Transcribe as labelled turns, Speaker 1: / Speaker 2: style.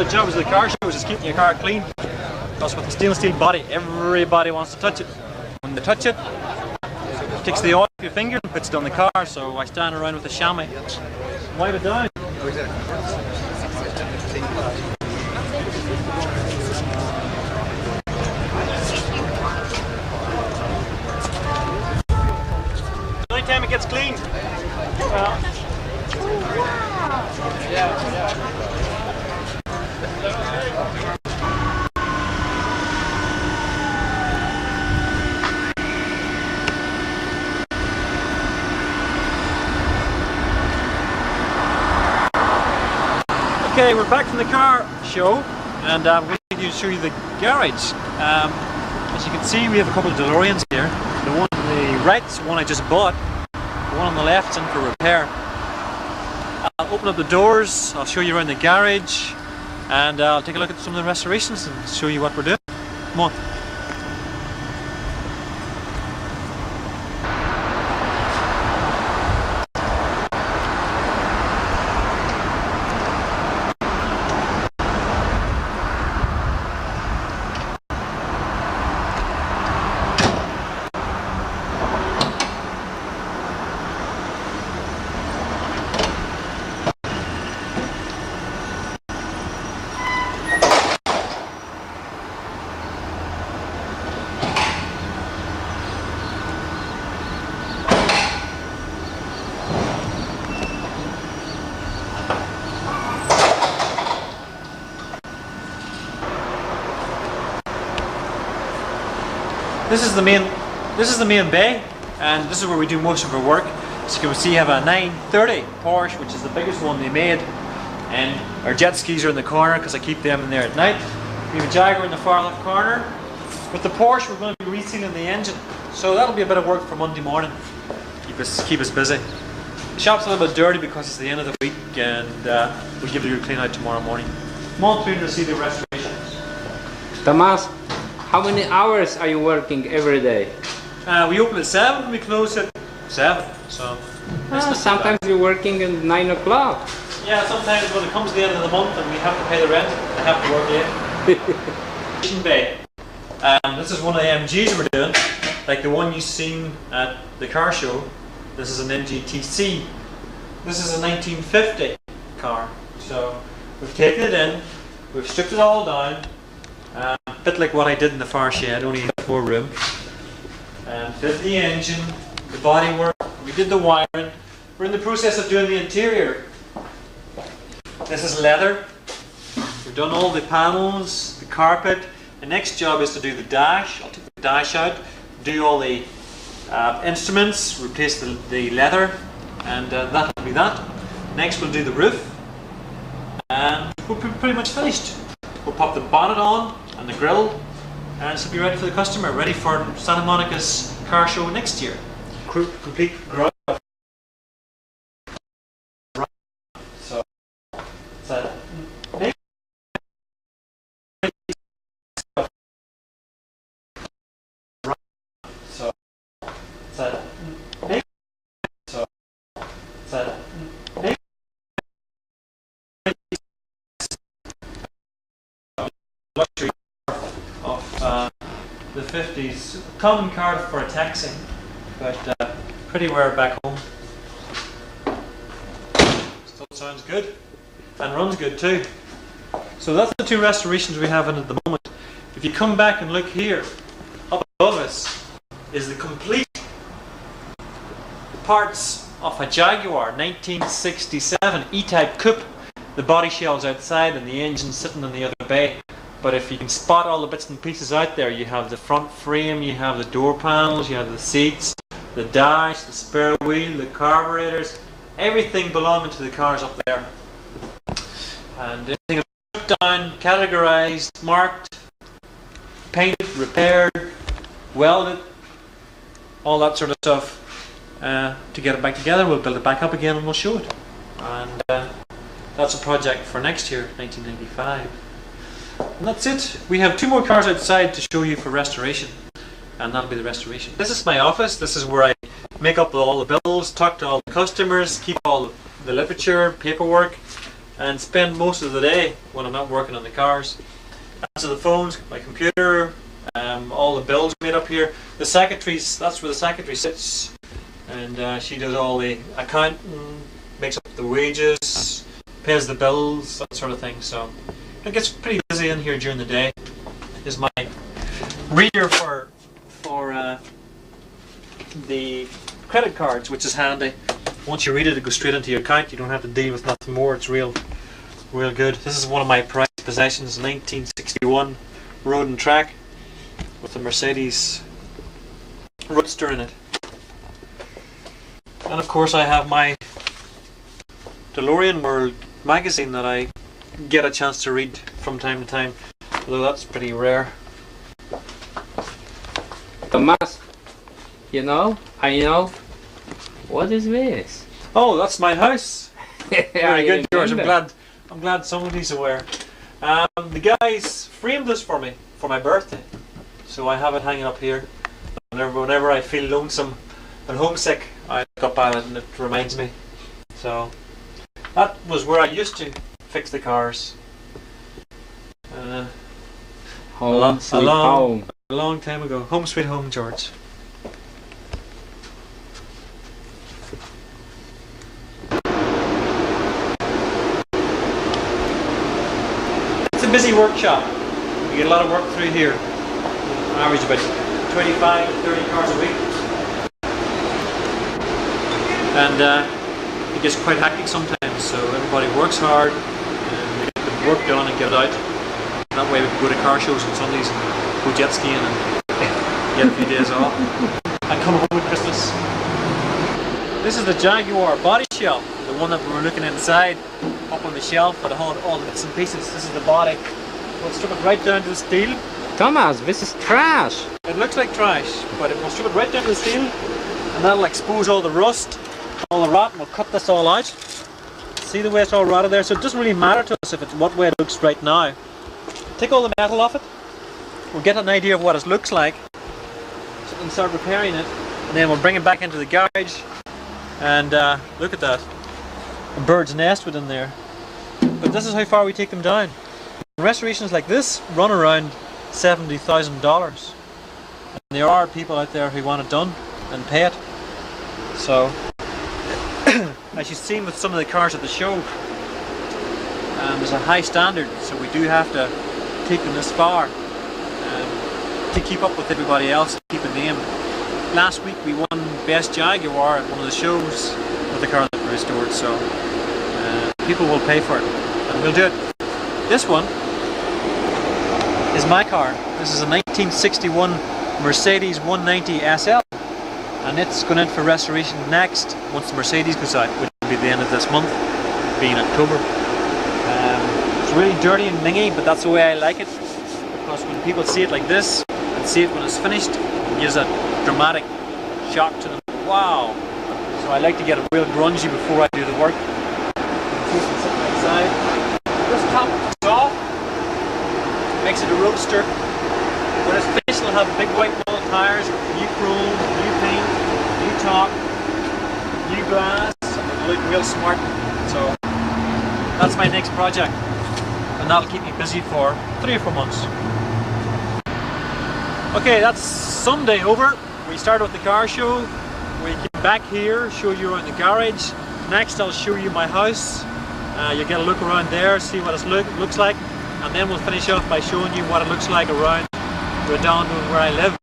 Speaker 1: of the jobs of the car show is just keeping your car clean. Because with the stainless steel body, everybody wants to touch it. When they touch it, it takes the oil off your finger and puts it on the car. So I stand around with a chamois, wipe it down. The only time it gets cleaned. Well, yeah. Okay, we're back from the car show, and I'm going to show you the garage. As you can see, we have a couple of DeLoreans here. The one on the right's the one I just bought. The one on the left's in for repair. I'll open up the doors, I'll show you around the garage, and I'll take a look at some of the restorations and show you what we're doing. Come on. This is the main bay, and this is where we do most of our work. As you can see, I have a 930 Porsche, which is the biggest one they made, and our jet skis are in the corner because I keep them in there at night. We have a Jaguar in the far left corner. With the Porsche, we're going to be resealing the engine, so that'll be a bit of work for Monday morning. Keep us busy. The shop's a little bit dirty because it's the end of the week, and we'll give you a clean out tomorrow morning. Come on through to see the restorations.
Speaker 2: Tomas, how many hours are you working every day?
Speaker 1: We open at 7, we close at 7. So
Speaker 2: sometimes you're working at 9 o'clock.
Speaker 1: Yeah, sometimes when it comes to the end of the month and we have to pay the rent, I have to work late. Bay. This is one of the MGs we're doing, like the one you've seen at the car show. This is an MGTC. This is a 1950 car. So we've taken it in, we've stripped it all down. A bit like what I did in the far shed, only 4 room. Did the engine, the body work, we did the wiring. We're in the process of doing the interior. This is leather. We've done all the panels, the carpet. The next job is to do the dash. I'll take the dash out, do all the instruments, replace the leather, and that'll be that. Next we'll do the roof, and we're pretty much finished. We'll pop the bonnet on and the grille, and this will be ready for the customer, ready for Santa Monica's car show next year. Complete garage. So, luxury of the 50s. Common car for a taxi, but pretty rare back home. Still sounds good and runs good too. So that's the 2 restorations we have in at the moment. If you come back and look here, up above us is the complete parts of a Jaguar 1967 E-Type Coupe. The body shell's outside and the engine's sitting in the other bay. But if you can spot all the bits and pieces out there, you have the front frame, you have the door panels, you have the seats, the dash, the spare wheel, the carburetors, everything belonging to the cars up there. And everything is put down, categorized, marked, painted, repaired, welded, all that sort of stuff. To get it back together, we'll build it back up again and we'll show it. And that's a project for next year, 1995. And that's it. We have 2 more cars outside to show you for restoration, and that'll be the restoration. This is my office. This is where I make up all the bills, talk to all the customers, keep all the literature, paperwork, and spend most of the day when I'm not working on the cars. Answer the phones, my computer, all the bills made up here. The secretaries, that's where the secretary sits, and she does all the accounting, makes up the wages, pays the bills, that sort of thing. So it gets pretty busy in here during the day. Is my reader for the credit cards, which is handy. Once you read it, it goes straight into your account. You don't have to deal with nothing more. It's real good. This is one of my prized possessions, 1961 Road and Track with the Mercedes Roadster in it. And of course I have my DeLorean World magazine that I get a chance to read from time to time, although that's pretty rare.
Speaker 2: Thomas, you know, I know. What is this?
Speaker 1: Oh, that's my house. Very good, George.
Speaker 2: Remember.
Speaker 1: I'm glad somebody's aware. The guys framed this for me for my birthday, so I have it hanging up here. Whenever I feel lonesome and homesick, I look up at it and it reminds me. So that was where I used to fix the cars.
Speaker 2: Home, sweet home.
Speaker 1: A long time ago. Home sweet home, George. It's a busy workshop. You get a lot of work through here. On average about 25 to 30 cars a week. And it gets quite hectic sometimes, so everybody works hard and they get the work done and get it out. That way we can go to car shows on Sundays and go jet skiing and get a few days off and come home at Christmas. This is the Jaguar body shelf, the one that we were looking inside, up on the shelf with all the bits and pieces. This is the body. We'll strip it right down to the steel.
Speaker 2: Thomas, this is trash.
Speaker 1: It looks like trash, but we'll strip it right down to the steel, and that'll expose all the rust, all the rot, and we'll cut this all out. See the way it's all rotted there? So it doesn't really matter to us if it's what way it looks right now. Take all the metal off it, we'll get an idea of what it looks like, so we can start repairing it, and then we'll bring it back into the garage, and look at that, a bird's nest within there. But this is how far we take them down. Restorations like this run around $70,000, and there are people out there who want it done and pay it. So as you've seen with some of the cars at the show, there's a high standard, so we do have to take them this far to keep up with everybody else and keep a name. Last week we won Best Jaguar at one of the shows with the car that we restored, so people will pay for it, and we'll do it. This one is my car. This is a 1961 Mercedes 190 SL, and it's going in for restoration next once the Mercedes goes out, which will be the end of this month, being October. It's really dirty and mingy, but that's the way I like it, because when people see it like this and see it when it's finished, it gives a dramatic shock to them. Wow! So I like to get it real grungy before I do the work. Sitting outside. This top is off, makes it a roadster. When it's finished, it'll have big white wall tires, new chrome, new paint, new top, new glass, and it'll look real smart. So that's my next project, and that'll keep me busy for 3 or 4 months. Okay, that's Sunday over. We started with the car show. We came back here, show you around the garage. Next I'll show you my house. You'll get a look around there, see what it looks like, and then we'll finish off by showing you what it looks like around Redondo and where I live.